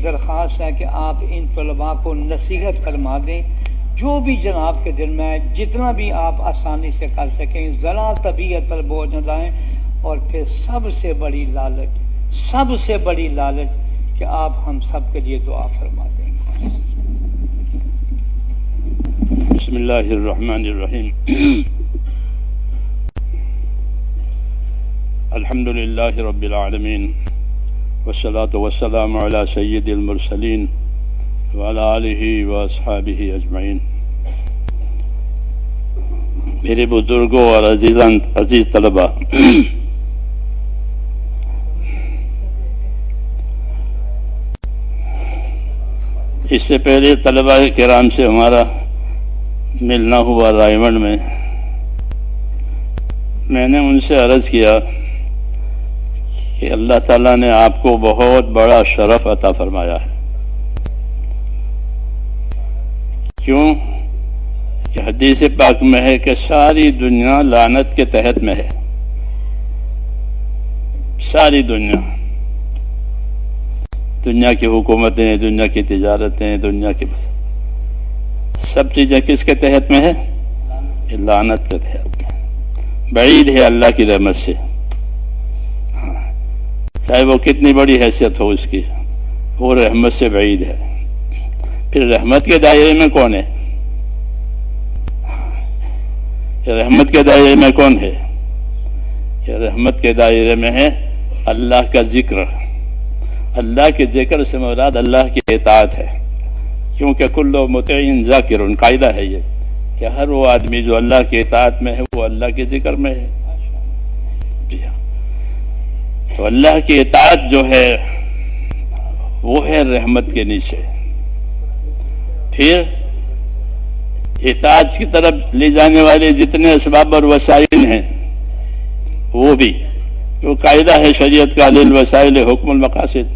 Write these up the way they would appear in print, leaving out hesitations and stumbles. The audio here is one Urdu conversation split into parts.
درخواست ہے کہ آپ ان طلباء کو نصیحت فرما دیں، جو بھی جناب کے دل میں جتنا بھی آپ آسانی سے کر سکیں، ذرا طبیعت پر بوجھ نہ ڈالیں۔ اور پھر سب سے بڑی لالچ کہ آپ ہم سب کے لیے دعا فرما دیں۔ بسم اللہ الرحمن الرحیم۔ الحمد للہ رب العالمین والصلاة والسلام علی سید المرسلین وعلی آلہ واصحابہ اجمعین۔ میرے بزرگوں اور عزیز طلباء، اس سے پہلے طلباء کرام سے ہمارا ملنا ہوا رائے منڈ میں نے ان سے عرض کیا کہ اللہ تعالیٰ نے آپ کو بہت بڑا شرف عطا فرمایا ہے۔ کیوں کہ حدیث پاک میں ہے کہ ساری دنیا لعنت کے تحت میں ہے، ساری دنیا کی حکومتیں، دنیا کی تجارتیں، دنیا کی سب چیزیں کس کے تحت میں ہے؟ لعنت کے تحت، بعید ہے اللہ کی رحمت سے، چاہے وہ کتنی بڑی حیثیت ہو اس کی، وہ رحمت سے بعید ہے۔ پھر رحمت کے دائرے میں کون ہے؟ رحمت کے دائرے میں کون ہے؟ کہ رحمت کے دائرے میں ہے اللہ کا ذکر۔ اللہ کے ذکر سے مراد اللہ کی اطاعت ہے، کیونکہ کل مطیع ذاکر، قاعدہ ہے یہ کہ ہر وہ آدمی جو اللہ کی اطاعت میں ہے وہ اللہ کے ذکر میں ہے۔ تو اللہ کی اطاعت جو ہے وہ ہے رحمت کے نیچے۔ پھر اطاعت کی طرف لے جانے والے جتنے اسباب اور وسائل ہیں وہ بھی، جو قاعدہ ہے شریعت کا، للوسائل حکم المقاصد،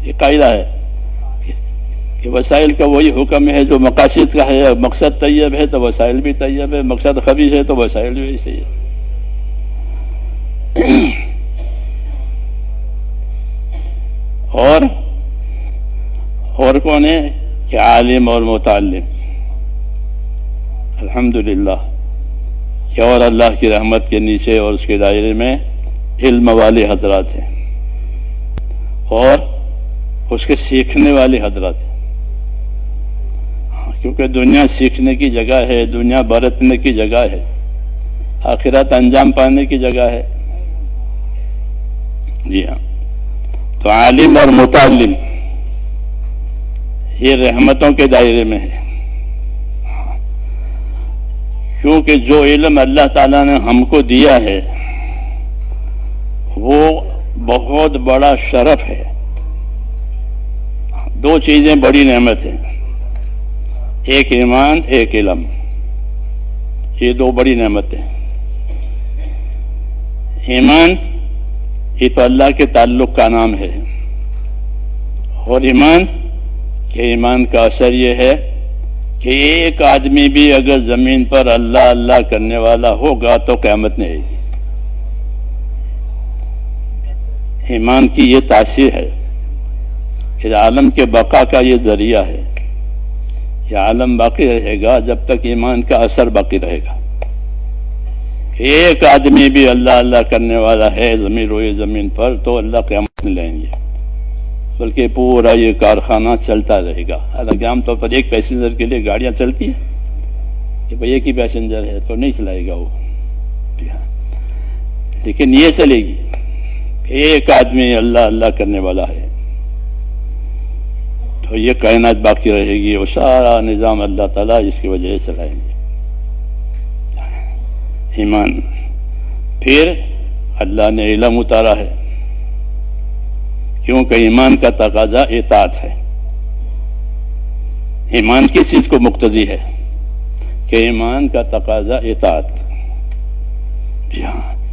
یہ قاعدہ ہے کہ وسائل کا وہی حکم ہے جو مقاصد کا ہے۔ مقصد طیب ہے تو وسائل بھی طیب ہے، مقصد خبیث ہے تو وسائل بھی ایسے ہی ہے۔ اور کون ہے کہ عالم اور متعلم، الحمدللہ کہ اور اللہ کی رحمت کے نیچے اور اس کے دائرے میں علم والے حضرات ہیں اور اس کے سیکھنے والے حضرات ہیں، کیونکہ دنیا سیکھنے کی جگہ ہے، دنیا برتنے کی جگہ ہے، آخرت انجام پانے کی جگہ ہے۔ جی ہاں، تو عالم اور متعلم یہ رحمتوں کے دائرے میں ہے، کیونکہ جو علم اللہ تعالیٰ نے ہم کو دیا ہے وہ بہت بڑا شرف ہے۔ دو چیزیں بڑی نعمت ہیں، ایک ایمان، ایک علم، یہ دو بڑی نعمتیں۔ ایمان یہ تو اللہ کے تعلق کا نام ہے، اور ایمان کہ ایمان کا اثر یہ ہے کہ ایک آدمی بھی اگر زمین پر اللہ اللہ کرنے والا ہوگا تو قیامت نہیں آئے گی۔ ایمان کی یہ تاثیر ہے کہ عالم کے بقا کا یہ ذریعہ ہے، یہ عالم باقی رہے گا جب تک ایمان کا اثر باقی رہے گا۔ ایک آدمی بھی اللہ اللہ کرنے والا ہے زمین روئے زمین پر تو اللہ قیامت نہیں لائیں گے، بلکہ پورا یہ کارخانہ چلتا رہے گا۔ حالانکہ عام طور پر ایک پیسنجر کے لیے گاڑیاں چلتی ہیں کہ بھئی ایک ہی پیسنجر ہے تو نہیں چلائے گا وہ، لیکن یہ چلے گی ایک آدمی اللہ اللہ کرنے والا ہے تو یہ کائنات باقی رہے گی، اور سارا نظام اللہ تعالیٰ اس کی وجہ سے چلائیں گے۔ ایمان۔ پھر اللہ نے علم اتارا ہے، کیونکہ ایمان کا تقاضا اطاعت ہے۔ ایمان کس چیز کو مقتضی ہے کہ ایمان کا تقاضا اطاعت،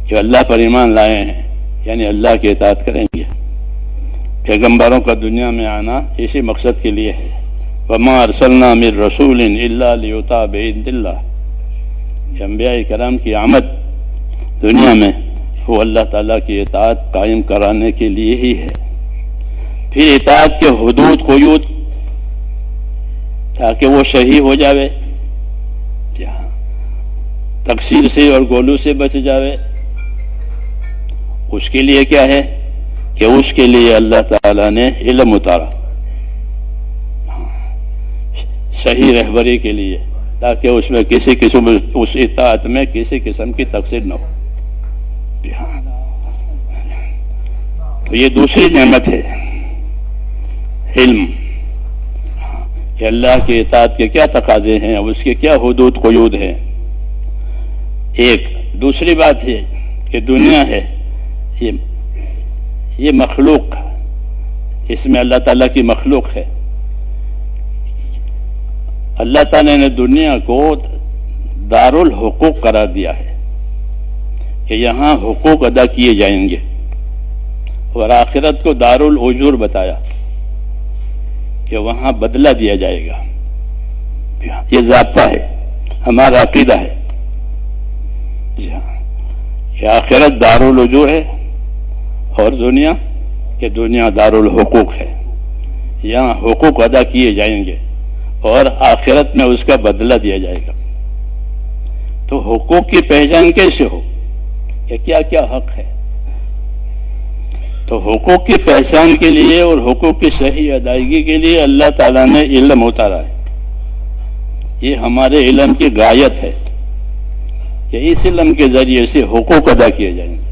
جو اللہ پر ایمان لائے ہیں یعنی اللہ کی اطاعت کریں گے۔ پیغمبروں کا دنیا میں آنا اسی مقصد کے لیے ہے، وَمَا أَرْسَلْنَا مِن رَسُولٍ إِلَّا لِيُطَاعَ بِإِذْنِ اللَّهِ۔ کہ انبیاء کرام کی آمد دنیا میں وہ اللہ تعالیٰ کی اطاعت قائم کرانے کے لیے ہی ہے۔ پھر اطاعت کے حدود قیود تاکہ وہ صحیح ہو جاوے، تقصیر سے اور گولو سے بچ جاوے. اس کے لیے کیا ہے کہ اس کے لیے اللہ تعالیٰ نے علم اتارا صحیح رہبری کے لیے، تاکہ اس میں کسی قسم اس اطاعت میں کسی قسم کی تقصیر نہ ہو. تو یہ دوسری نعمت ہے علم، کہ اللہ کی اطاعت کے کیا تقاضے ہیں، اس کے کیا حدود قیود ہیں. ایک دوسری بات ہے کہ دنیا ہے یہ مخلوق، اس میں اللہ تعالیٰ کی مخلوق ہے. اللہ تعالیٰ نے دنیا کو دار الحقوق قرار دیا ہے کہ یہاں حقوق ادا کیے جائیں گے، اور آخرت کو دار الاجور بتایا کہ وہاں بدلہ دیا جائے گا. یہ ضابطہ ہے، ہمارا عقیدہ ہے کہ آخرت دار الاجور ہے اور دنیا دار الحقوق ہے. یہاں حقوق ادا کیے جائیں گے اور آخرت میں اس کا بدلہ دیا جائے گا. تو حقوق کی پہچان کیسے ہو کہ کیا کیا حق ہے؟ تو حقوق کی پہچان کے لیے اور حقوق کی صحیح ادائیگی کے لیے اللہ تعالیٰ نے علم اتارا ہے. یہ ہمارے علم کی غایت ہے کہ اس علم کے ذریعے سے حقوق ادا کیے جائیں گے.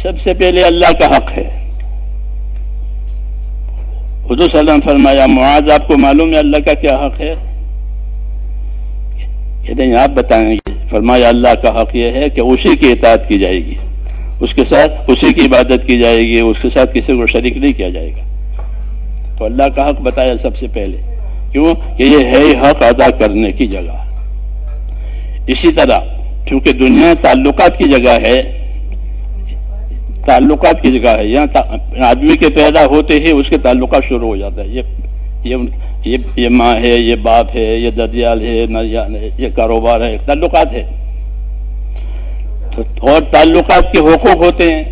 سب سے پہلے اللہ کا حق ہے. حضور صلی اللہ علیہ وسلم فرمایا معاذ آپ کو معلوم ہے اللہ کا کیا حق ہے؟ کہ نہیں آپ بتائیں گے. فرمایا اللہ کا حق یہ ہے کہ اسی کی اطاعت کی جائے گی، اس کے ساتھ اسی کی عبادت کی جائے گی، اس کے ساتھ کسی کو شریک نہیں کیا جائے گا. تو اللہ کا حق بتایا سب سے پہلے، کیوں کہ یہ ہے حق ادا کرنے کی جگہ. اسی طرح کیونکہ دنیا تعلقات کی جگہ ہے، تعلقات کی جگہ ہے. یہاں آدمی کے پیدا ہوتے ہی اس کے تعلقات شروع ہو جاتا ہے. یہ ماں ہے، یہ باپ ہے، یہ ددیال ہے، یہ کاروبار ہے، تعلقات ہے. اور تعلقات کے حقوق ہوتے ہیں،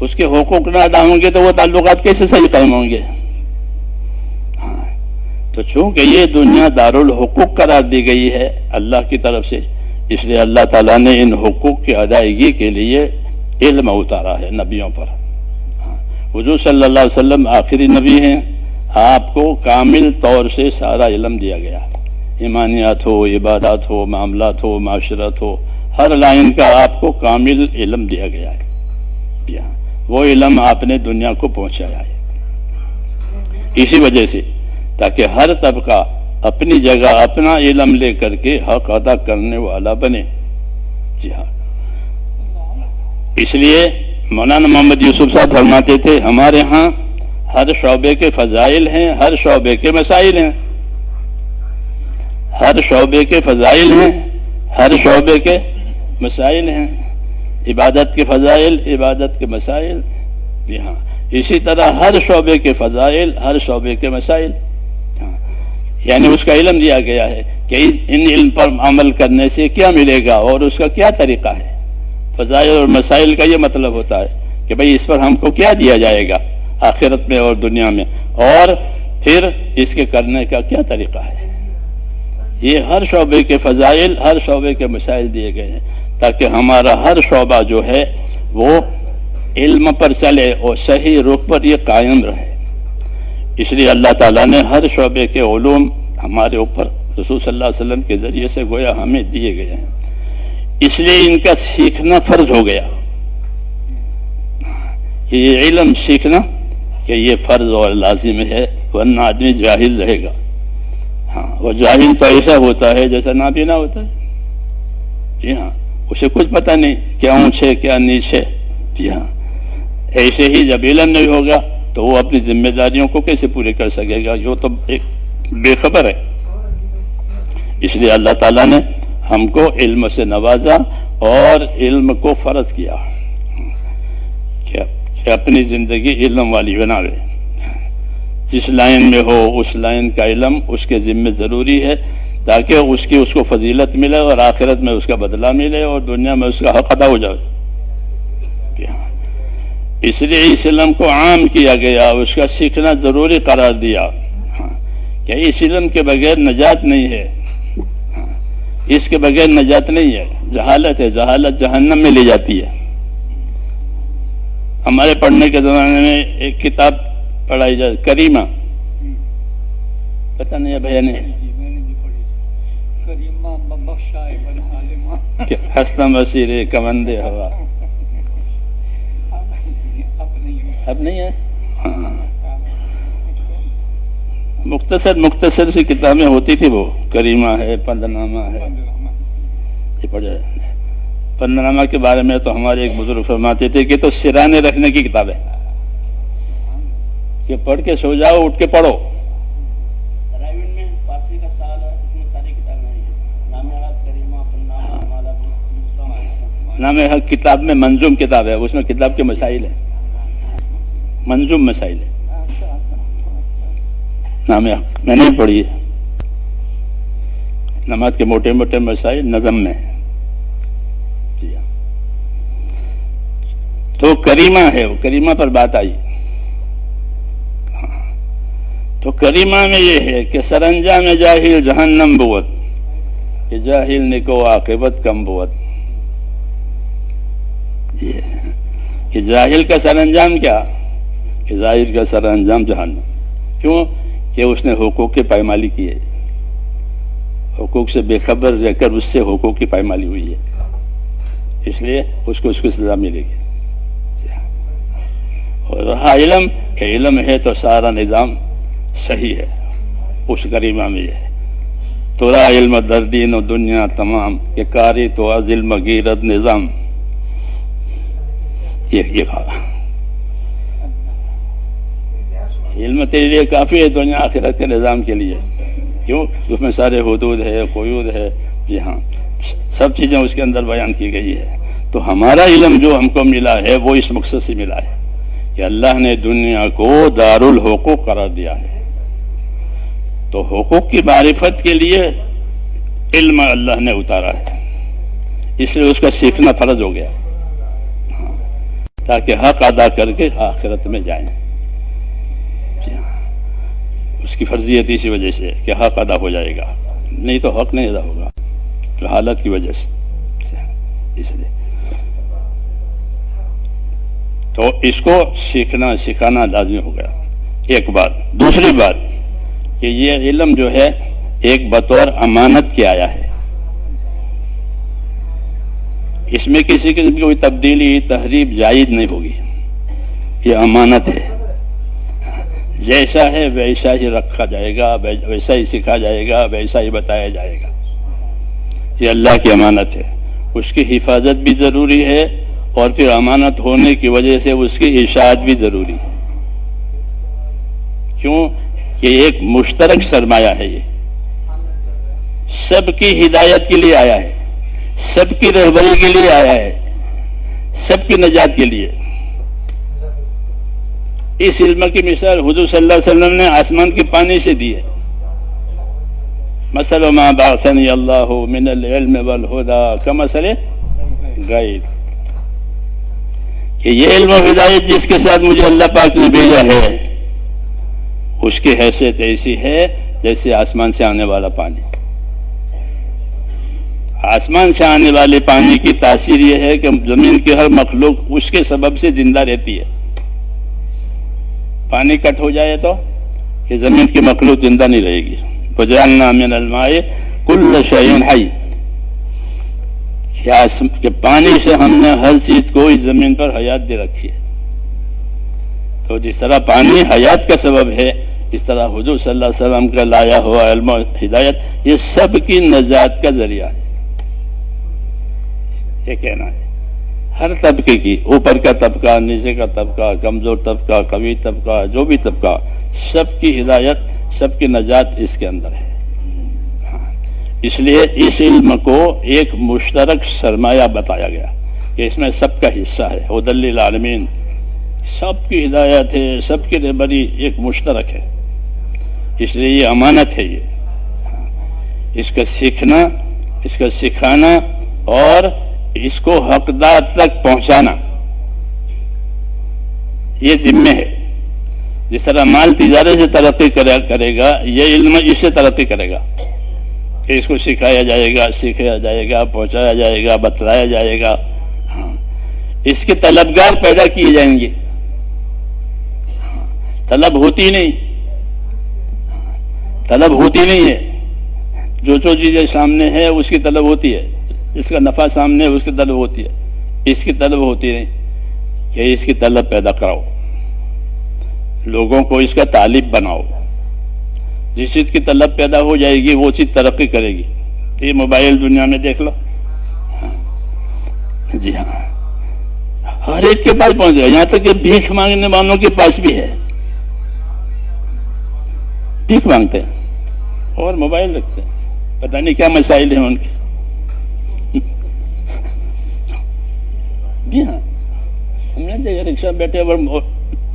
اس کے حقوق نہ ادا ہوں گے تو وہ تعلقات کیسے صحیح قائم ہوں گے؟ تو چونکہ یہ دنیا دار الحقوق قرار دی گئی ہے اللہ کی طرف سے، اس لیے اللہ تعالیٰ نے ان حقوق کی ادائیگی کے لیے علم اتارا ہے نبیوں پر. حضور صلی اللہ علیہ وسلم آخری نبی ہیں، آپ کو کامل طور سے سارا علم دیا گیا. ایمانیات ہو، عبادات ہو، معاملات ہو، معاشرت ہو، ہر لائن کا آپ کو کامل علم دیا گیا ہے. وہ علم آپ نے دنیا کو پہنچایا ہے. اسی وجہ سے تاکہ ہر طبقہ اپنی جگہ اپنا علم لے کر کے حق ادا کرنے والا بنے. جی ہاں، اس لیے مولانا محمد یوسف صاحب فرماتے تھے ہمارے ہاں ہر شعبے کے فضائل ہیں، ہر شعبے کے مسائل ہیں. ہر شعبے کے فضائل ہیں، ہر شعبے کے مسائل ہیں. عبادت کے فضائل، عبادت کے مسائل. جی ہاں، اسی طرح ہر شعبے کے فضائل، ہر شعبے کے مسائل. یعنی اس کا علم دیا گیا ہے کہ ان علم پر عمل کرنے سے کیا ملے گا اور اس کا کیا طریقہ ہے. فضائل اور مسائل کا یہ مطلب ہوتا ہے کہ بھئی اس پر ہم کو کیا دیا جائے گا آخرت میں اور دنیا میں، اور پھر اس کے کرنے کا کیا طریقہ ہے. یہ ہر شعبے کے فضائل، ہر شعبے کے مسائل دیے گئے ہیں تاکہ ہمارا ہر شعبہ جو ہے وہ علم پر چلے اور صحیح رخ پر یہ قائم رہے. اس لیے اللہ تعالیٰ نے ہر شعبے کے علوم ہمارے اوپر رسول صلی اللہ علیہ وسلم کے ذریعے سے گویا ہمیں دیے گئے ہیں. اس لیے ان کا سیکھنا فرض ہو گیا کہ یہ علم سیکھنا کہ یہ فرض اور لازم ہے، ورنہ آدمی جاہل رہے گا. ہاں، وہ جاہل تو ایسا ہوتا ہے جیسا نابینا ہوتا ہے. جی ہاں، اسے کچھ پتہ نہیں کیا اونچ ہے کیا نیچ ہے. جی ہاں، ایسے ہی جب علم نہیں ہوگا تو وہ اپنی ذمہ داریوں کو کیسے پورے کر سکے گا؟ یہ تو ایک بے خبر ہے. اس لیے اللہ تعالیٰ نے ہم کو علم سے نوازا اور علم کو فرض کیا کہ اپنی زندگی علم والی بناوے. جس لائن میں ہو اس لائن کا علم اس کے ذمہ ضروری ہے تاکہ اس کو فضیلت ملے اور آخرت میں اس کا بدلہ ملے اور دنیا میں اس کا حق ادا ہو جائے. اس لیے اس علم کو عام کیا گیا، اس کا سیکھنا ضروری قرار دیا کہ اس علم کے بغیر نجات نہیں ہے، اس کے بغیر نجات نہیں ہے۔ جہالت ہے، جہالت جہنم میں لے جاتی ہے۔ ہمارے پڑھنے کے زمانے میں ایک کتاب پڑھائی جائے کریمہ، پتہ نہیں ہے بھیا نے ہستم وسیر کمند ہوا، اب نہیں ہے۔ مختصر سی کتابیں ہوتی تھی، وہ کریمہ ہے، پندنامہ ہے، پندنامہ کے بارے میں تو ہمارے ایک بزرگ فرماتے تھے کہ تو سرانے رکھنے کی کتاب ہے، کہ پڑھ کے سو جاؤ، اٹھ کے پڑھو۔ رائیون میں فارسی کا سال ہے، اس میں ساری کتابیں ہیں، نام حق، کریمہ، پندنامہ، مالا، نام حق کتاب میں منظوم کتاب ہے، اس میں کتاب کے مسائل ہیں، منظوم مسائل ہے۔ نام حق میں نہیں پڑھی ہے، نماز کے موٹے موٹے مسائل نظم میں۔ جی ہاں، تو کریمہ ہے، وہ کریمہ پر بات آئی۔ تو کریمہ میں یہ ہے کہ سرانجام جاہل جہنم بوت، کہ جاہل نکو عاقبت کم بوت۔ یہ کہ جاہل کا سرانجام کیا؟ کہ ظاہر کا سرانجام جہنم۔ کیوں؟ کہ اس نے حقوق کی پائمالی کی ہے، حقوق سے بے خبر رہ کر اس سے حقوق کی پائمالی ہوئی ہے، اس لیے اس کو سزا ملے گی۔ اور رہا علم، کہ علم ہے تو سارا نظام صحیح ہے، اس کریمہ میں یہ ہے تو را علم دردین و دنیا تمام، کہ کاری تو از علم غیرت نظام۔ یہ کہا علم تیرے لیے کافی ہے دنیا آخرت کے نظام کے لیے، کیوں؟ اس میں سارے حدود ہے، قیود ہے، جی ہاں، سب چیزیں اس کے اندر بیان کی گئی ہے۔ تو ہمارا علم جو ہم کو ملا ہے وہ اس مقصد سے ملا ہے کہ اللہ نے دنیا کو دار الحقوق قرار دیا ہے، تو حقوق کی معرفت کے لیے علم اللہ نے اتارا ہے، اس لیے اس کا سیکھنا فرض ہو گیا تاکہ حق ادا کر کے آخرت میں جائیں۔ اس کی فرضیت اسی وجہ سے کہ حق ادا ہو جائے گا، نہیں تو حق نہیں ادا ہوگا، حالت کی وجہ سے، اس لیے تو اس کو سیکھنا سکھانا لازمی ہو گیا۔ ایک بات۔ دوسری بات کہ یہ علم جو ہے ایک بطور امانت کے آیا ہے، اس میں کسی قسم کی کوئی تبدیلی تحریف جائز نہیں ہوگی، یہ امانت ہے، جیسا ہے ویسا ہی رکھا جائے گا، ویسا ہی سکھا جائے گا، ویسا ہی بتایا جائے گا۔ یہ اللہ کی امانت ہے، اس کی حفاظت بھی ضروری ہے، اور پھر امانت ہونے کی وجہ سے اس کی اشاعت بھی ضروری ہے۔ کیوں؟ کہ ایک مشترک سرمایہ ہے، یہ سب کی ہدایت کے لیے آیا ہے، سب کی رہبری کے لیے آیا ہے، سب کی نجات کے لیے۔ اس علم کی مثال حضور صلی اللہ علیہ وسلم نے آسمان کے پانی سے دی ہے۔ مثل ما بعثنی اللہ من العلم والہدی کمثل غیث، کہ یہ علم و ہدایت جس کے ساتھ مجھے اللہ پاک نے بھیجا ہے اس کی حیثیت ایسی ہے جیسے آسمان سے آنے والا پانی۔ آسمان سے آنے والے پانی کی تاثیر یہ ہے کہ زمین کی ہر مخلوق اس کے سبب سے زندہ رہتی ہے۔ پانی کٹ ہو جائے تو کہ زمین کی مخلوق زندہ نہیں رہے گی۔ وَجَعَلْنَا مِنَ الْمَاءِ كُلَّ شَيْءٍ حَيٍّ، کہ پانی سے ہم نے ہر چیز کو اس زمین پر حیات دے رکھی ہے۔ تو جس طرح پانی حیات کا سبب ہے، اس طرح حضور صلی اللہ علیہ وسلم کا لایا ہوا علم و ہدایت یہ سب کی نجات کا ذریعہ ہے۔ یہ کہنا ہے ہر طبقے کی، اوپر کا طبقہ، نیچے کا طبقہ، کمزور طبقہ، قوی طبقہ، جو بھی طبقہ، سب کی ہدایت، سب کی نجات اس کے اندر ہے۔ اس لیے اس علم کو ایک مشترک سرمایہ بتایا گیا کہ اس میں سب کا حصہ ہے۔ ھدی للعالمین، سب کی ہدایت ہے، سب کی رہبری ایک مشترک ہے، اس لیے یہ امانت ہے۔ یہ اس کا سیکھنا، اس کا سکھانا اور اس کو حقدار تک پہنچانا، یہ ذمہ ہے. جس طرح مال تجارت سے ترقی کرے گا، یہ علم اس سے ترقی کرے گا کہ اس کو سکھایا جائے گا، سیکھا جائے گا، پہنچایا جائے گا، بتلایا جائے گا. ہاں، اس کے طلبگار پیدا کیے جائیں گے. طلب ہوتی نہیں، طلب ہوتی نہیں ہے. جو چیزیں سامنے ہے اس کی طلب ہوتی ہے، اس کا نفع سامنے ہے اس کی طلب ہوتی ہے. اس کی طلب ہوتی نہیں کہ اس کی طلب پیدا کراؤ، لوگوں کو اس کا طالب بناؤ. جس چیز کی طلب پیدا ہو جائے گی وہ چیز ترقی کرے گی. یہ موبائل دنیا میں دیکھ لو. جی ہاں، ہر ایک کے پاس پہنچ گیا، یہاں تک کہ بھیک مانگنے والوں کے پاس بھی ہے. بھیک مانگتے ہیں اور موبائل رکھتے ہیں، پتہ نہیں کیا مسائل ہیں ان کے. جی ہاں، ہم نے دیکھا رکشا بیٹھے اور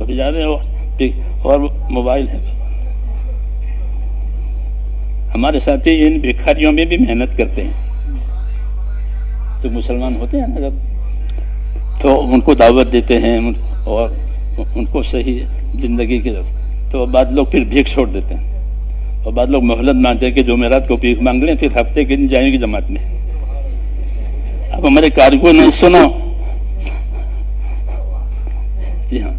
جا رہے اور موبائل ہے. ہمارے ساتھی ان بھکاریوں میں بھی محنت کرتے ہیں، تو مسلمان ہوتے ہیں نا جب، تو ان کو دعوت دیتے ہیں اور ان کو صحیح زندگی کی طرف. تو بعد لوگ پھر بھیک چھوڑ دیتے ہیں اور بعد لوگ مہلت مانگتے ہیں کہ جمعرات کو بھیک مانگ لیں، پھر ہفتے کے دن جائیں گے جماعت میں. اب ہمارے کارکن نے سنو. جی ہاں،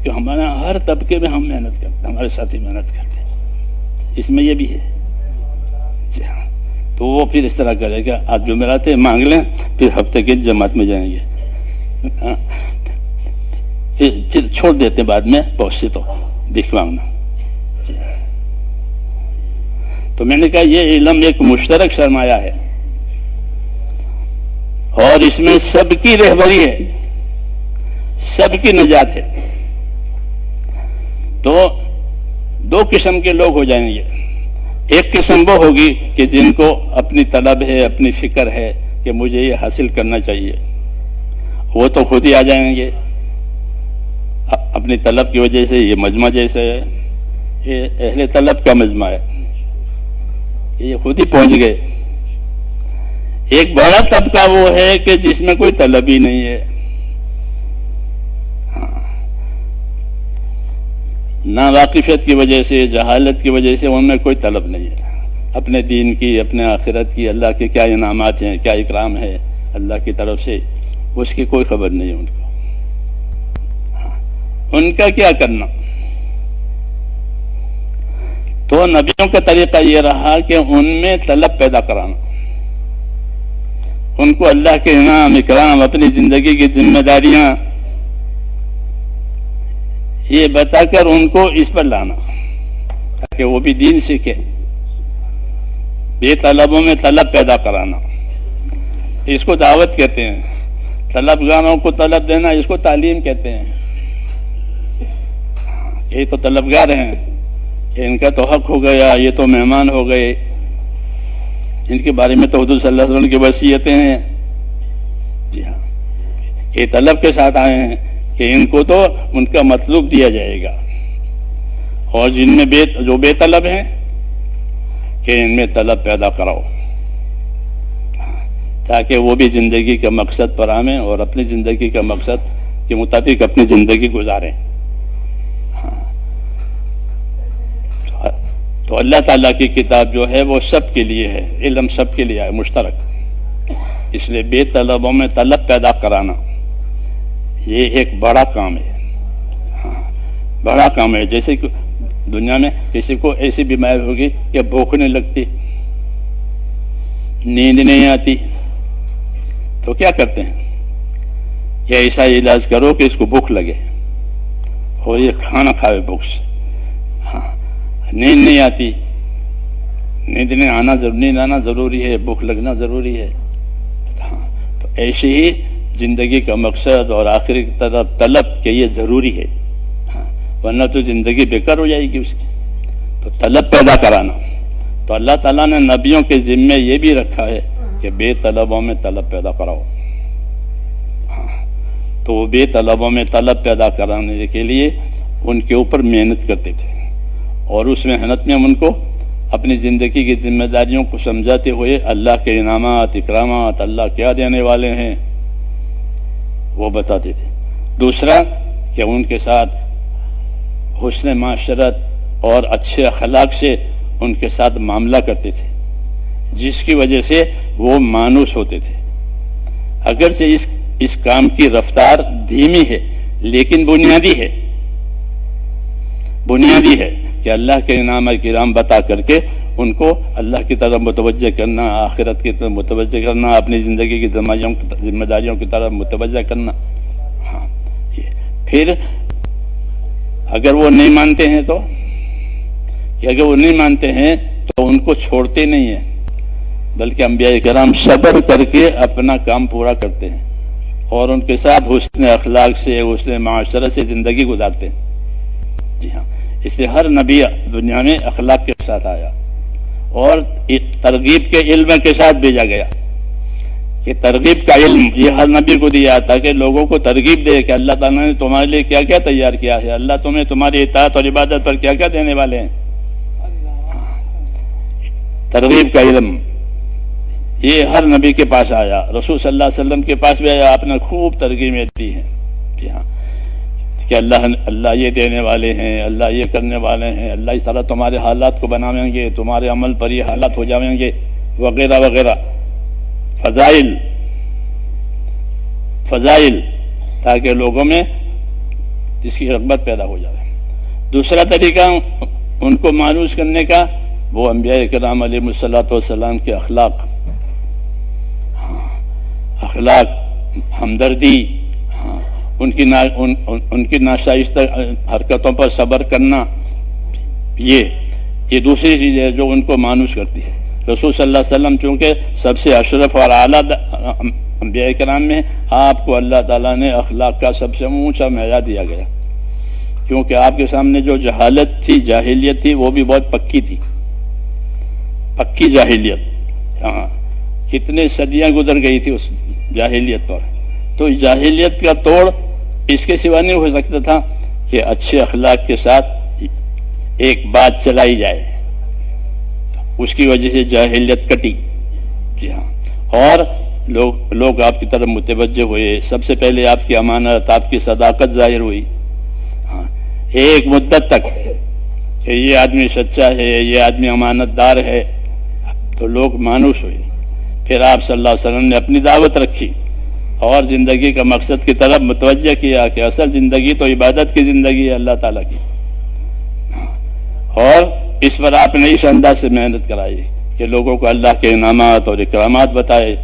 کہ ہمارا ہر طبقے میں ہم محنت کرتے ہیں، ہمارے ساتھی محنت کرتے ہیں، اس میں یہ بھی ہے. جی ہاں، تو وہ پھر اس طرح کرے گا، آج جمعرات مانگ لیں، پھر ہفتے کے جماعت میں جائیں گے. پھر چھوڑ دیتے بعد میں بہت سے تو بھیک مانگنا. تو میں نے کہا یہ علم ایک مشترک سرمایہ ہے اور اس میں سب کی رہبری ہے، سب کی نجات ہے. تو دو قسم کے لوگ ہو جائیں گے. ایک قسم وہ ہوگی کہ جن کو اپنی طلب ہے، اپنی فکر ہے کہ مجھے یہ حاصل کرنا چاہیے، وہ تو خود ہی آ جائیں گے اپنی طلب کی وجہ سے. یہ مجمع جیسے ہے، یہ اہل طلب کا مجمع ہے، یہ خود ہی پہنچ گئے. ایک بڑا طبقہ وہ ہے کہ جس میں کوئی طلب ہی نہیں ہے، نہ واقفیت کی وجہ سے، جہالت کی وجہ سے ان میں کوئی طلب نہیں ہے. اپنے دین کی، اپنے آخرت کی، اللہ کے کیا انعامات ہیں، کیا اکرام ہے اللہ کی طرف سے، اس کی کوئی خبر نہیں ہے ان کو. ان کا کیا کرنا؟ تو نبیوں کا طریقہ یہ رہا کہ ان میں طلب پیدا کرانا، ان کو اللہ کے انعام، اکرام، اپنی زندگی کی ذمہ داریاں یہ بتا کر ان کو اس پر لانا تاکہ وہ بھی دین سیکھے. بے طلبوں میں طلب پیدا کرانا، اس کو دعوت کہتے ہیں. طلبگاروں کو طلب دینا، اس کو تعلیم کہتے ہیں. یہ تو طلبگار ہیں کہ ان کا تو حق ہو گیا، یہ تو مہمان ہو گئے، ان کے بارے میں تو حضور صلی اللہ علیہ وسلم کی وصیتیں ہیں. جی ہاں، یہ طلب کے ساتھ آئے ہیں کہ ان کو تو ان کا مطلوب دیا جائے گا، اور جن میں جو بے طلب ہیں کہ ان میں طلب پیدا کراؤ تاکہ وہ بھی زندگی کا مقصد پر آئیں اور اپنی زندگی کا مقصد کے مطابق اپنی زندگی گزاریں. تو اللہ تعالیٰ کی کتاب جو ہے وہ سب کے لیے ہے، علم سب کے لیے ہے، مشترک. اس لیے بے طلبوں میں طلب پیدا کرانا یہ ایک بڑا کام ہے. بڑا کام ہے. جیسے کہ دنیا میں کسی کو ایسی بیماری ہوگی کہ بھوک نہیں لگتی، نیند نہیں آتی، تو کیا کرتے ہیں کہ ایسا علاج کرو کہ اس کو بھوک لگے اور یہ کھانا کھاوے بھوک سے. نیند نہیں آتی، نیند آنا ضروری ہے، بھوک لگنا ضروری ہے. تو ایسے ہی زندگی کا مقصد اور آخری طرف طلب کہ یہ ضروری ہے، ورنہ تو زندگی بیکار ہو جائے گی اس کی. تو طلب پیدا کرانا. تو اللہ تعالیٰ نے نبیوں کے ذمے یہ بھی رکھا ہے کہ بے طلبوں میں طلب پیدا کراؤ. تو وہ بے طلبوں میں طلب پیدا کرانے کے لیے ان کے اوپر محنت کرتے تھے، اور اس محنت میں ان کو اپنی زندگی کی ذمہ داریوں کو سمجھاتے ہوئے اللہ کے انعامات، اکرامات، اللہ کیا دینے والے ہیں وہ بتاتے تھے. دوسرا کہ ان کے ساتھ حسن معاشرت اور اچھے اخلاق سے ان کے ساتھ معاملہ کرتے تھے، جس کی وجہ سے وہ مانوس ہوتے تھے۔ اگرچہ اس کام کی رفتار دھیمی ہے لیکن بنیادی ہے کہ اللہ کے انعام کرام بتا کر کے ان کو اللہ کی طرف متوجہ کرنا، آخرت کی طرف متوجہ کرنا، اپنی زندگی کی ذمہ داریوں کی طرف متوجہ کرنا۔ ہاں، پھر اگر وہ نہیں مانتے ہیں تو اگر وہ نہیں مانتے ہیں تو ان کو چھوڑتے نہیں ہیں، بلکہ انبیاء کرام صبر کر کے اپنا کام پورا کرتے ہیں اور ان کے ساتھ حسن اخلاق سے، حسن معاشرت سے زندگی گزارتے ہیں۔ جی ہاں، اس لیے ہر نبی دنیا میں اخلاق کے ساتھ آیا اور ترغیب کے علم کے ساتھ بھیجا گیا کہ ترغیب کا علم یہ ہر نبی کو دیا تاکہ لوگوں کو ترغیب دے کہ اللہ تعالیٰ نے تمہارے لیے کیا کیا تیار کیا ہے، اللہ تمہیں تمہاری اطاعت اور عبادت پر کیا کیا دینے والے ہیں۔ ترغیب کا علم یہ ہر نبی کے پاس آیا، رسول صلی اللہ علیہ وسلم کے پاس بھی آیا، آپ نے خوب ترغیبیں دی ہیں جی ہاں کہ اللہ یہ دینے والے ہیں، اللہ یہ کرنے والے ہیں، اللہ اس طرح تمہارے حالات کو بنائیں گے، تمہارے عمل پر یہ حالات ہو جائیں گے وغیرہ وغیرہ، فضائل تاکہ لوگوں میں اس کی رغبت پیدا ہو جائے۔ دوسرا طریقہ ان کو مانوس کرنے کا وہ انبیاء کرام علیہ الصلوۃ والسلام کے اخلاق، ہمدردی، ان کی ناشائستہ حرکتوں پر صبر کرنا، یہ دوسری چیز ہے جو ان کو مانوس کرتی ہے۔ رسول صلی اللہ علیہ وسلم چونکہ سب سے اشرف اور اعلیٰ انبیاء کرام میں، آپ کو اللہ تعالیٰ نے اخلاق کا سب سے اونچا معیار دیا گیا، کیونکہ آپ کے سامنے جو جہالت تھی، جاہلیت تھی، وہ بھی بہت پکی تھی، پکی جاہلیت۔ ہاں، کتنے صدیاں گزر گئی تھی اس جاہلیت پر، تو جاہلیت کا توڑ اس کے سوا نہیں ہو سکتا تھا کہ اچھے اخلاق کے ساتھ ایک بات چلائی جائے، اس کی وجہ سے جاہلیت کٹی۔ جی ہاں، اور لوگ آپ کی طرف متوجہ ہوئے، سب سے پہلے آپ کی امانت، آپ کی صداقت ظاہر ہوئی۔ ہاں، ایک مدت تک کہ یہ آدمی سچا ہے، یہ آدمی امانت دار ہے، تو لوگ مانوس ہوئے۔ پھر آپ صلی اللہ علیہ وسلم نے اپنی دعوت رکھی اور زندگی کا مقصد کی طرف متوجہ کیا کہ اصل زندگی تو عبادت کی زندگی ہے اللہ تعالیٰ کی، اور اس پر آپ نے اس انداز سے محنت کرائی کہ لوگوں کو اللہ کے انعامات اور اکرامات بتائے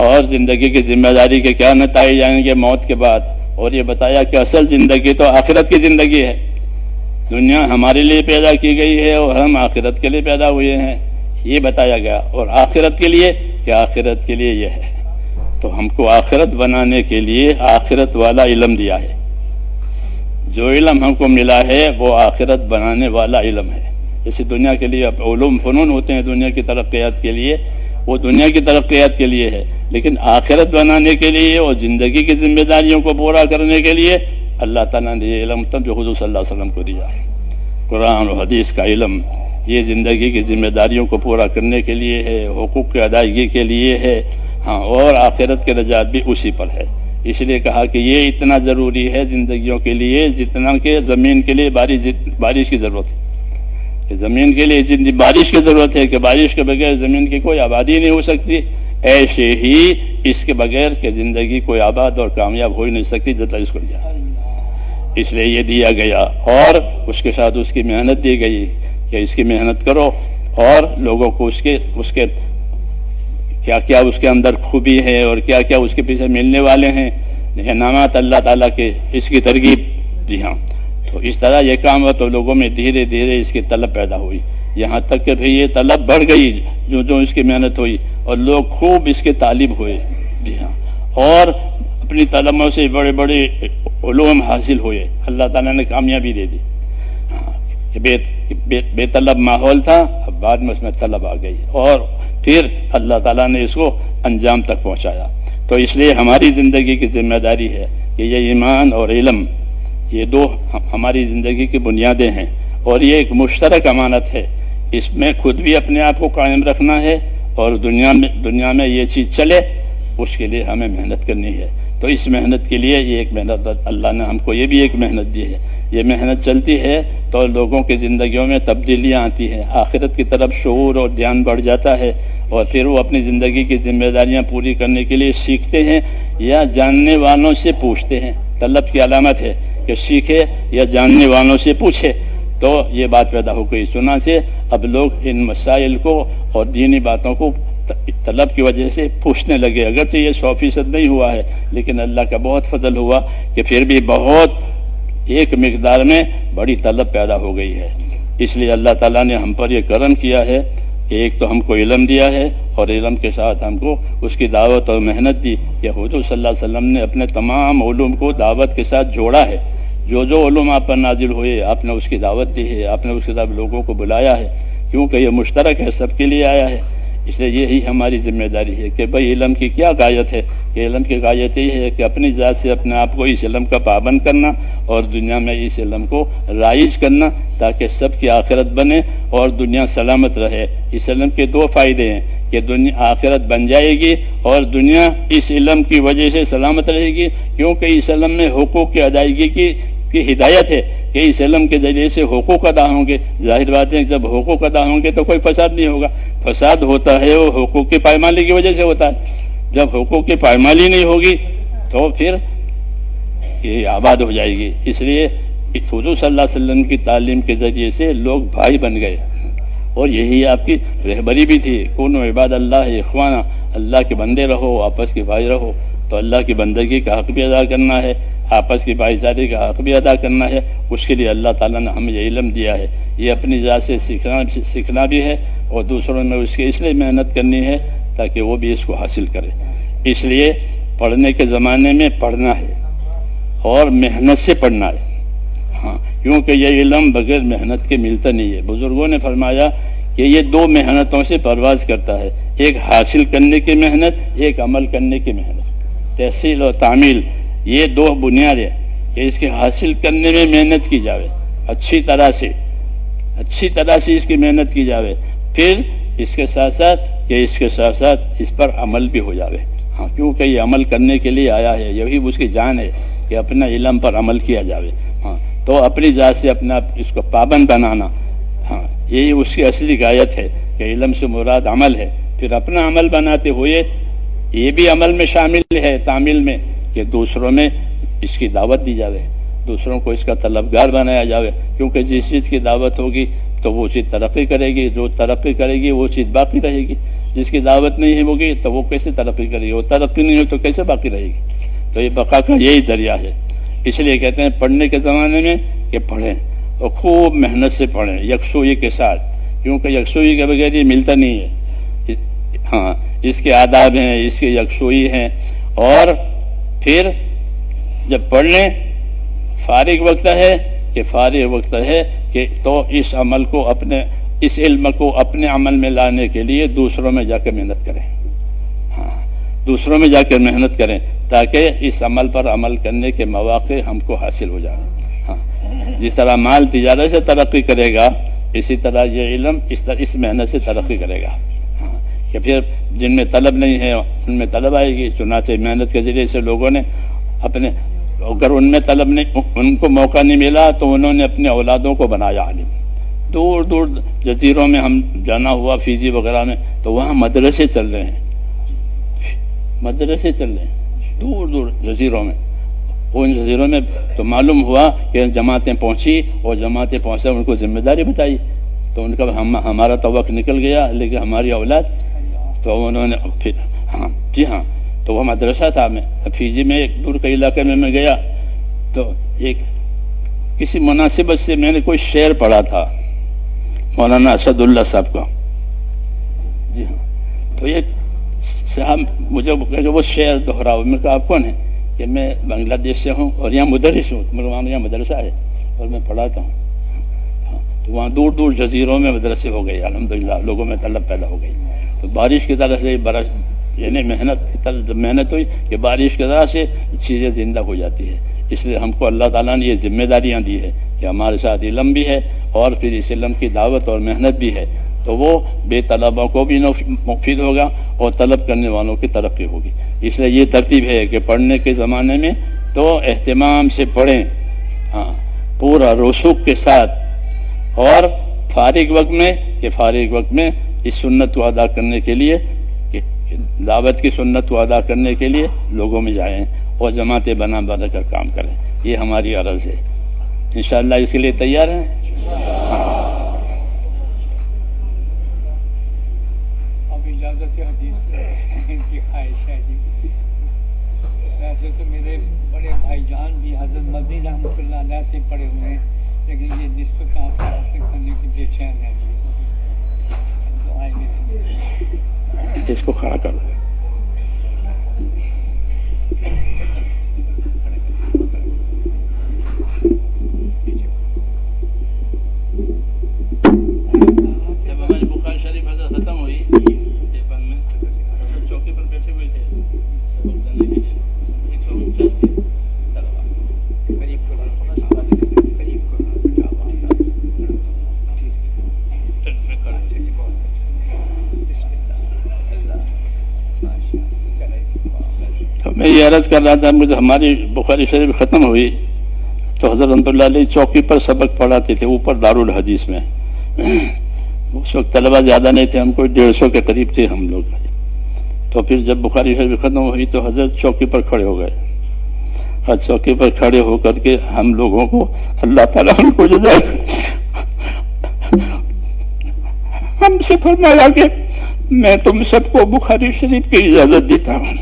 اور زندگی کی ذمہ داری کے کیا نتائج آئیں گے موت کے بعد، اور یہ بتایا کہ اصل زندگی تو آخرت کی زندگی ہے، دنیا ہمارے لیے پیدا کی گئی ہے اور ہم آخرت کے لیے پیدا ہوئے ہیں، یہ بتایا گیا۔ اور آخرت کے لیے کہ آخرت کے لیے یہ ہے، تو ہم کو آخرت بنانے کے لیے آخرت والا علم دیا ہے، جو علم ہم کو ملا ہے وہ آخرت بنانے والا علم ہے۔ جیسے دنیا کے لیے علوم فنون ہوتے ہیں دنیا کی ترقیات کے لیے، وہ دنیا کی ترقیات کے لیے ہے، لیکن آخرت بنانے کے لیے اور زندگی کی ذمہ داریوں کو پورا کرنے کے لیے اللہ تعالیٰ نے یہ علم تب جو حضور صلی اللہ علیہ وسلم کو دیا ہے، قرآن و حدیث کا علم، یہ زندگی کی ذمہ داریوں کو پورا کرنے کے لیے ہے، حقوق کی ادائیگی کے لیے ہے، ہاں، اور آخرت کے نجات بھی اسی پر ہے۔ اس لیے کہا کہ یہ اتنا ضروری ہے زندگیوں کے لیے جتنا کہ زمین کے لیے بارش کی ضرورت ہے، کہ زمین کے لیے جتنی بارش کی ضرورت ہے کہ بارش کے بغیر زمین کی کوئی آبادی نہیں ہو سکتی، ایسے ہی اس کے بغیر کہ زندگی کوئی آباد اور کامیاب ہو ہی نہیں سکتی جب تک اس کو دیا، اس لیے یہ دیا گیا اور اس کے ساتھ اس کی محنت دی گئی کہ اس کی محنت کرو اور لوگوں کو اس کے کیا کیا اس کے اندر خوبی ہے اور کیا کیا اس کے پیچھے ملنے والے ہیں انعامات اللہ تعالیٰ کے، اس کی ترغیب۔ جی ہاں، تو اس طرح یہ کام ہوا تو لوگوں میں دھیرے دھیرے اس کی طلب پیدا ہوئی، یہاں تک کہ پھر یہ طلب بڑھ گئی جو اس کی محنت ہوئی اور لوگ خوب اس کے طالب ہوئے۔ جی ہاں، اور اپنی طلبوں سے بڑے بڑے علوم حاصل ہوئے، اللہ تعالیٰ نے کامیابی دے دی۔ بے طلب ماحول تھا، اب بعد میں اس میں طلب آ گئی اور پھر اللہ تعالیٰ نے اس کو انجام تک پہنچایا۔ تو اس لیے ہماری زندگی کی ذمہ داری ہے کہ یہ ایمان اور علم، یہ دو ہماری زندگی کی بنیادیں ہیں اور یہ ایک مشترک امانت ہے، اس میں خود بھی اپنے آپ کو قائم رکھنا ہے اور دنیا میں یہ چیز چلے اس کے لیے ہمیں محنت کرنی ہے۔ تو اس محنت کے لیے یہ ایک محنت اللہ نے ہم کو یہ بھی ایک محنت دی ہے. یہ محنت چلتی ہے تو لوگوں کی زندگیوں میں تبدیلیاں آتی ہیں، آخرت کی طرف شعور اور دھیان بڑھ جاتا ہے، اور پھر وہ اپنی زندگی کی ذمہ داریاں پوری کرنے کے لیے سیکھتے ہیں یا جاننے والوں سے پوچھتے ہیں. طلب کی علامت ہے کہ سیکھے یا جاننے والوں سے پوچھے. تو یہ بات پیدا ہو گئی. سنا سے اب لوگ ان مسائل کو اور دینی باتوں کو طلب کی وجہ سے پوچھنے لگے. اگرچہ یہ 100% نہیں ہوا ہے، لیکن اللہ کا بہت فضل ہوا کہ پھر بھی بہت ایک مقدار میں بڑی طلب پیدا ہو گئی ہے. اس لیے اللہ تعالیٰ نے ہم پر یہ کرم کیا ہے کہ ایک تو ہم کو علم دیا ہے، اور علم کے ساتھ ہم کو اس کی دعوت اور محنت دی کہ حضور صلی اللہ علیہ وسلم نے اپنے تمام علوم کو دعوت کے ساتھ جوڑا ہے. جو علوم آپ پر نازل ہوئے آپ نے اس کی دعوت دی ہے، آپ نے اس کے ساتھ لوگوں کو بلایا ہے، کیونکہ یہ مشترک ہے، سب کے لیے آیا ہے. اس لیے یہی ہماری ذمہ داری ہے کہ بھئی علم کی کیا غایت ہے. کہ علم کی غایت یہ ہے کہ اپنی ذات سے اپنے آپ کو اس علم کا پابند کرنا اور دنیا میں اس علم کو رائج کرنا، تاکہ سب کی آخرت بنے اور دنیا سلامت رہے. اس علم کے دو فائدے ہیں کہ دنیا آخرت بن جائے گی اور دنیا اس علم کی وجہ سے سلامت رہے گی، کیونکہ اس علم میں حقوق کی ادائیگی کی ہدایت ہے کہ اس علم کے ذریعے سے حقوق ادا ہوں گے. ظاہر بات ہے کہ جب حقوق ادا ہوں گے تو کوئی فساد نہیں ہوگا. فساد ہوتا ہے وہ حقوق کی پائمالی کی وجہ سے ہوتا ہے. جب حقوق کی پائمالی نہیں ہوگی تو پھر یہ آباد ہو جائے گی. اس لیے حضور صلی اللہ علیہ وسلم کی تعلیم کے ذریعے سے لوگ بھائی بن گئے، اور یہی آپ کی رہبری بھی تھی. کونوا عباد اللہ اخوانا، اللہ کے بندے رہو، آپس کے بھائی رہو. تو اللہ کی بندگی کا حق بھی ادا کرنا ہے، آپس کی بھائی چارے کا حق بھی ادا کرنا ہے. اس کے لیے اللہ تعالیٰ نے ہمیں یہ علم دیا ہے. یہ اپنی ذات سے سیکھنا بھی ہے، اور دوسروں میں اس کی اس لیے محنت کرنی ہے تاکہ وہ بھی اس کو حاصل کرے. اس لیے پڑھنے کے زمانے میں پڑھنا ہے اور محنت سے پڑھنا ہے. ہاں، کیونکہ یہ علم بغیر محنت کے ملتا نہیں ہے. بزرگوں نے فرمایا کہ یہ دو محنتوں سے پرواز کرتا ہے، ایک حاصل کرنے کی محنت، ایک عمل کرنے کی محنت. تحصیل اور تعمیل یہ دو بنیاد ہے کہ اس کے حاصل کرنے میں محنت کی جاوے، اچھی طرح سے اس کی محنت کی جاوے. پھر اس کے ساتھ ساتھ اس پر عمل بھی ہو جاوے. ہاں، کیونکہ یہ عمل کرنے کے لیے آیا ہے، یہی اس کی جان ہے کہ اپنا علم پر عمل کیا جاوے. ہاں، تو اپنی ذات سے اپنا اس کو پابند بنانا، ہاں، یہی اس کی اصلی غایت ہے کہ علم سے مراد عمل ہے. پھر اپنا عمل بناتے ہوئے یہ بھی عمل میں شامل ہے، تعمیل میں، کہ دوسروں میں اس کی دعوت دی جاوے، دوسروں کو اس کا طلبگار بنایا جاوے. کیونکہ جس چیز کی دعوت ہوگی تو وہ چیز ترقی کرے گی، جو ترقی کرے گی وہ چیز باقی رہے گی. جس کی دعوت نہیں ہوگی تو وہ کیسے ترقی کرے گی، وہ ترقی نہیں ہو تو کیسے باقی رہے گی. تو یہ بقا کا یہی ذریعہ ہے. اس لیے کہتے ہیں پڑھنے کے زمانے میں کہ پڑھیں اور خوب محنت سے پڑھیں، یکسوئی کے ساتھ، کیونکہ یکسوئی کے بغیر یہ ملتا نہیں ہے. ہاں، اس کے آداب ہیں، اس کے یکسوئی ہیں. اور پھر جب پڑھ لیں فارغ وقت ہے کہ تو اس عمل کو اس علم کو اپنے عمل میں لانے کے لیے دوسروں میں جا کے محنت کریں. ہاں، دوسروں میں جا کر محنت کریں تاکہ اس عمل پر عمل کرنے کے مواقع ہم کو حاصل ہو جائیں. ہاں، جس طرح مال تجارت سے ترقی کرے گا، اسی طرح یہ علم اس محنت سے ترقی کرے گا. کہ پھر جن میں طلب نہیں ہے ان میں طلب آئے گی. چنانچہ محنت کے ذریعے سے لوگوں نے اگر ان میں طلب نہیں، ان کو موقع نہیں ملا تو انہوں نے اپنے اولادوں کو بنایا عالم. دور دور جزیروں میں ہم جانا ہوا، فیجی وغیرہ میں، تو وہاں مدرسے چل رہے ہیں دور دور جزیروں میں. ان جزیروں میں تو معلوم ہوا کہ جماعتیں پہنچی، اور جماعتیں پہنچے ان کو ذمہ داری بتائی. تو ان کا ہمارا تو وقت نکل گیا، لیکن ہماری اولاد، تو انہوں نے پھر ہاں تو وہ مدرسہ تھا. میں فیجی میں ایک دور کے علاقے میں گیا تو ایک کسی مناسبت سے میں نے کوئی شعر پڑھا تھا مولانا اسد اللہ صاحب کا. جی ہاں، تو ایک صاحب مجھے وہ شعر دہراؤ. میں کہا آپ کون ہیں؟ کہ میں بنگلہ دیش سے ہوں اور یہاں مدرس ہوں. وہاں یہاں مدرسہ ہے اور میں پڑھاتا ہوں. تو وہاں دور دور جزیروں میں مدرسے ہو گئے الحمدللہ، لوگوں میں طلب پیدا ہو گئی. تو بارش کی طرح سے یعنی محنت ہوئی کہ بارش کی طرح سے چیزیں زندہ ہو جاتی ہے. اس لیے ہم کو اللہ تعالیٰ نے یہ ذمہ داریاں دی ہے کہ ہمارے ساتھ علم بھی ہے اور پھر اس علم کی دعوت اور محنت بھی ہے. تو وہ بے طلبہ کو بھی مفید ہوگا اور طلب کرنے والوں کی ترقی ہوگی. اس لیے یہ ترتیب ہے کہ پڑھنے کے زمانے میں تو اہتمام سے پڑھیں، ہاں پورا رسوخ کے ساتھ، اور فارغ وقت میں اس سنت کو ادا کرنے کے لیے، دعوت کی سنت کو ادا کرنے کے لیے لوگوں میں جائیں اور جماعتیں بنا کر کام کریں. یہ ہماری عرض ہے. انشاءاللہ اس کے لیے تیار ہیں؟ اب اجازت حدیث کی خواہش ہے جی. ویسے تو میرے بڑے بھائی جان بھی حضرت مدنی رحمۃ اللہ علیہ سے پڑھے ہوئے ہیں، لیکن یہ نسبت آپ سے حاصل کرنے کی بے چین ہے. دعائیں گے اس کو کھڑا کر دیں. جب ہماری بخاری شریف حضرت ختم ہوئی دیوبند میں، حضرت چوکی پر بیٹھے ہوئے تھے سبق دینے کے لیے. 149 تھے طلبا. تو میں یہ عرض کر رہا تھا، مجھے ہماری بخاری شریف ختم ہوئی تو حضرت رحمۃ اللہ علیہ چوکی پر سبق پڑھاتے تھے، اوپر دارالحدیث میں. اس وقت طلبا زیادہ نہیں تھے، ہم کوئی 150 کے قریب تھے ہم لوگ. تو پھر جب بخاری شریف ختم ہوئی تو حضرت چوکی پر کھڑے ہو گئے. اور چوکی پر کھڑے ہو کر کے ہم لوگوں کو اللہ تعالیٰ ان کو جزائے ہم سے فرمایا کہ میں تم سب کو بخاری شریف کی اجازت دیتا ہوں.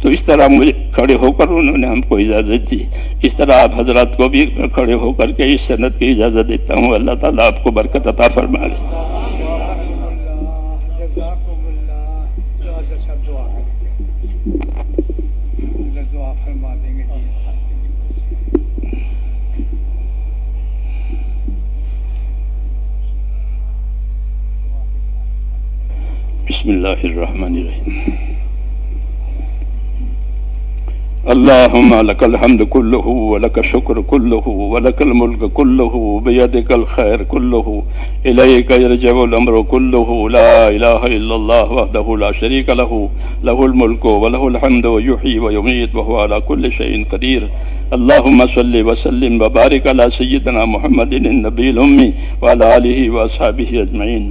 تو اس طرح مجھے کھڑے ہو کر انہوں نے ہم کو اجازت دی. اس طرح آپ حضرات کو بھی کھڑے ہو کر کے اس سند کی اجازت دیتا ہوں. اللہ تعالیٰ آپ کو برکت عطا فرما لے. دعا فرما دیں گے. بسم اللہ الرحمن الرحیم. اللهم لك الحمد كله ولك الشكر كله ولك الملك كله بيدك الخير كله إليك يرجع الأمر كله لا إله إلا الله وحده لا شريك له له الملك وله الحمد ويحيي ويميت وهو على كل شيء قدير. اللهم صل وسلم وبارك على سيدنا محمد النبي الأمي وعلى آله وأصحابه أجمعين.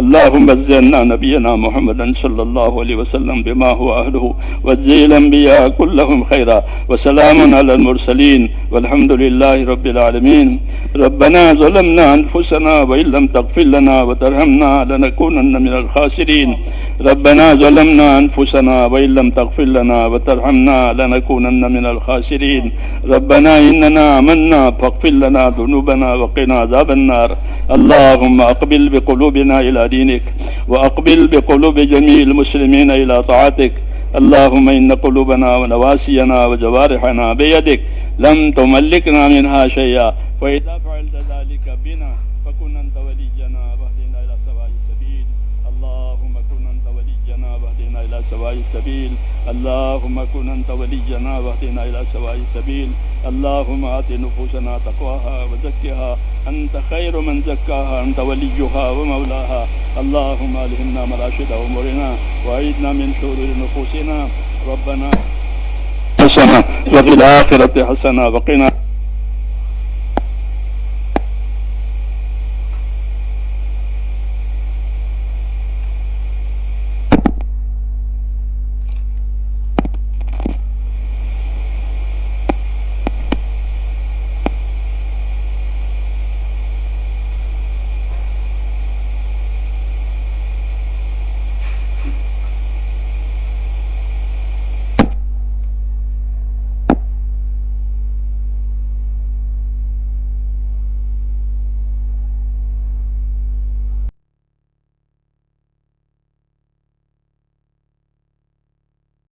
اللهم زدنا نبينا محمدا صلى الله عليه وسلم بما هو أهله وزي الأنبياء كلهم خيرا وسلام على المرسلين والحمد لله رب العالمين. ربنا ظلمنا أنفسنا وإن لم تغفر لنا وترحمنا لنكونن من الخاسرين. ربنا ظلمنا أنفسنا وإن لم تغفر لنا وترحمنا لنكونن من الخاسرين. ربنا إننا آمنا فاغفر لنا ذنوبنا وقنا عذاب النار. اللهم أقبل بقلوبنا إلى دينك وأقبل بقلوب جميع المسلمين إلى طاعتك. اللهم إن قلوبنا ونواسينا وجوارحنا بيدك لم تملكنا منها شيئا وإذا فعلت ذلك بنا فكن أنت ولينا واهدنا إلى سواء السبيل. اللهم كن أنت ولينا واهدنا إلى سواء السبيل. اللهم كن أنت ولينا واهدنا إلى سواء السبيل. اللهم آت نفوسنا تقواها وزكها أنت خير من زكاها أنت وليها ومولاها. اللهم ألهمنا مراشد أمورنا وأعذنا من شرور نفوسنا. ربنا حسنة وفي الآخرة حسنة وقنا